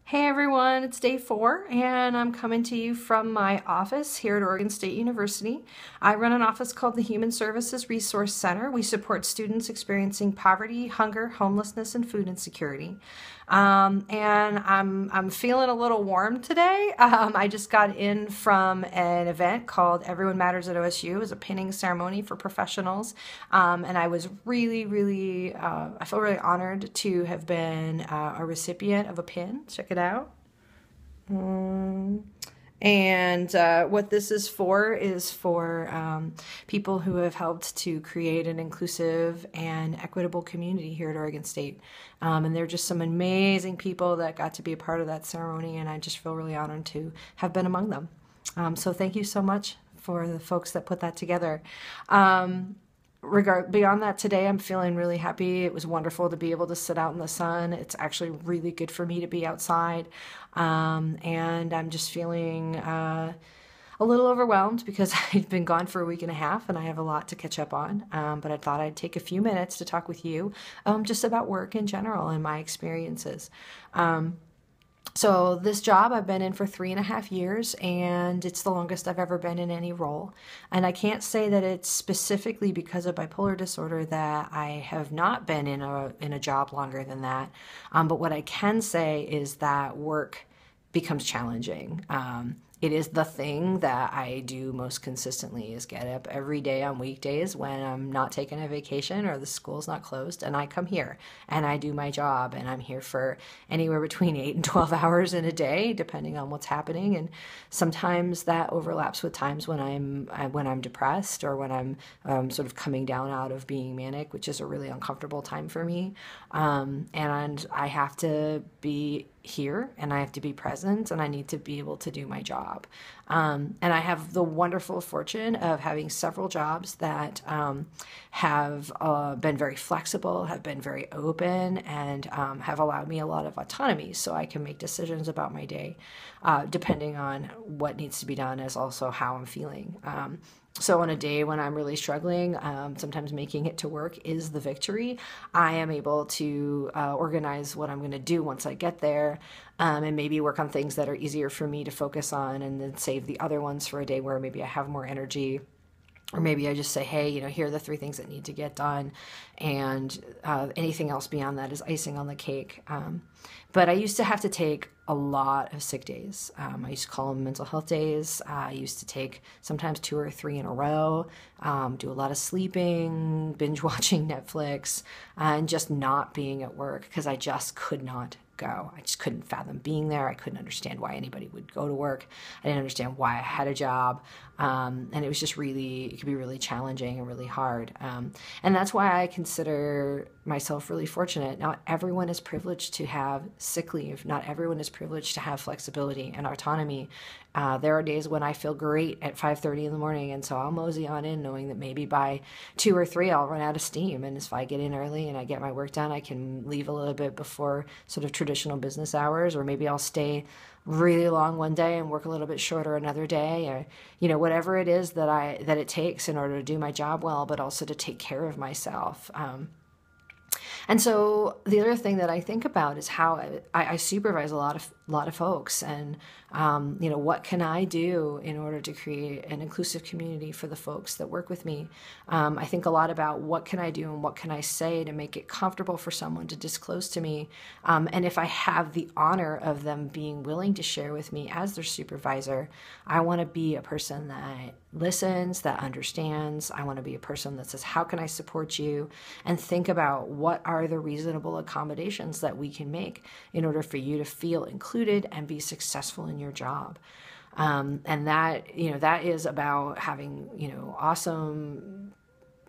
Hey everyone, it's day 4 and I'm coming to you from my office here at Oregon State University. I run an office called the Human Services Resource Center. We support students experiencing poverty, hunger, homelessness, and food insecurity. And I'm feeling a little warm today. I just got in from an event called Everyone Matters at OSU. It was a pinning ceremony for professionals. And I was I feel really honored to have been a recipient of a pin. Check it out. And what this is for people who have helped to create an inclusive and equitable community here at Oregon State. And they're just some amazing people that got to be a part of that ceremony, and I just feel really honored to have been among them. So thank you so much for the folks that put that together. Beyond that, today I'm feeling really happy. It was wonderful to be able to sit out in the sun. It's actually really good for me to be outside. And I'm just feeling a little overwhelmed because I've been gone for a week and a half and I have a lot to catch up on. But I thought I'd take a few minutes to talk with you just about work in general and my experiences. So this job I've been in for 3.5 years, and it's the longest I've ever been in any role. And I can't say that it's specifically because of bipolar disorder that I have not been in a job longer than that. But what I can say is that work becomes challenging. It is the thing that I do most consistently is get up every day on weekdays when I'm not taking a vacation or the school's not closed, and I come here and I do my job, and I'm here for anywhere between 8 and 12 hours in a day, depending on what's happening. And sometimes that overlaps with times when I'm depressed or when I'm sort of coming down out of being manic, which is a really uncomfortable time for me. And I have to be here and I have to be present and I need to be able to do my job. And I have the wonderful fortune of having several jobs that have been very flexible, have been very open, and have allowed me a lot of autonomy so I can make decisions about my day depending on what needs to be done as also how I'm feeling. So on a day when I'm really struggling, sometimes making it to work is the victory. I am able to organize what I'm going to do once I get there, and maybe work on things that are easier for me to focus on and then save the other ones for a day where maybe I have more energy. Or maybe I just say, hey, here are the 3 things that need to get done, and anything else beyond that is icing on the cake. But I used to have to take a lot of sick days. I used to call them mental health days. I used to take sometimes 2 or 3 in a row, do a lot of sleeping, binge watching Netflix, and just not being at work because I just could not go. I just couldn't fathom being there. I couldn't understand why anybody would go to work. I didn't understand why I had a job. And it was just it could be really challenging and really hard. And that's why I consider myself really fortunate. Not everyone is privileged to have sick leave. Not everyone is privileged to have flexibility and autonomy. There are days when I feel great at 5:30 in the morning, and so I'll mosey on in knowing that maybe by 2 or 3 I'll run out of steam. And if I get in early and I get my work done, I can leave a little bit before sort of traditional business hours, or maybe I'll stay really long one day and work a little bit shorter another day, or whatever it is that it takes in order to do my job well, but also to take care of myself. And so the other thing that I think about is how I supervise a lot of folks, and what can I do in order to create an inclusive community for the folks that work with me. I think a lot about what can I do and what can I say to make it comfortable for someone to disclose to me, and if I have the honor of them being willing to share with me as their supervisor, I want to be a person that listens, that understands. I want to be a person that says, how can I support you? And think about what are the reasonable accommodations that we can make in order for you to feel included and be successful in your job. And that is about having, awesome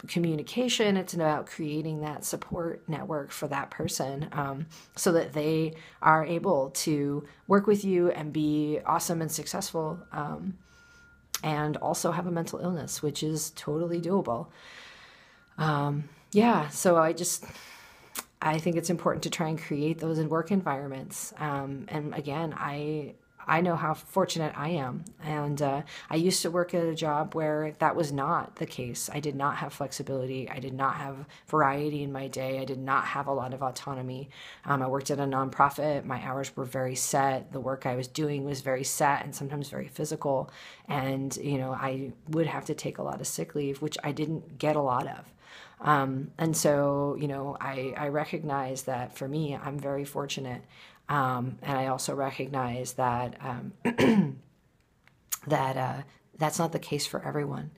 communication. It's about creating that support network for that person, so that they are able to work with you and be awesome and successful, and also have a mental illness, which is totally doable. So I think it's important to try and create those in work environments. And again, I I know how fortunate I am. And I used to work at a job where that was not the case. I did not have flexibility. I did not have variety in my day. I did not have a lot of autonomy. I worked at a nonprofit. My hours were very set. The work I was doing was very set and sometimes very physical. And, I would have to take a lot of sick leave, which I didn't get a lot of. And so, I recognize that for me, I'm very fortunate. And I also recognize that that's not the case for everyone.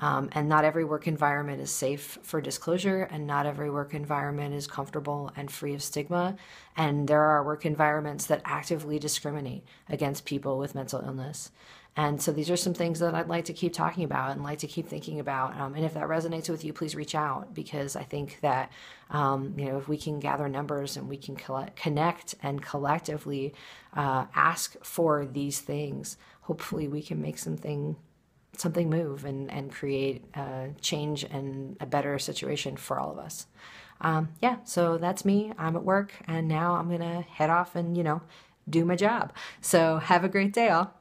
And not every work environment is safe for disclosure, and not every work environment is comfortable and free of stigma. And there are work environments that actively discriminate against people with mental illness. And so these are some things that I'd like to keep talking about and like to keep thinking about. And if that resonates with you, please reach out, because I think that, if we can gather numbers and we can connect and collectively ask for these things, hopefully we can make something move and create change and a better situation for all of us. So that's me. I'm at work, and now I'm going to head off and, do my job. So have a great day, all.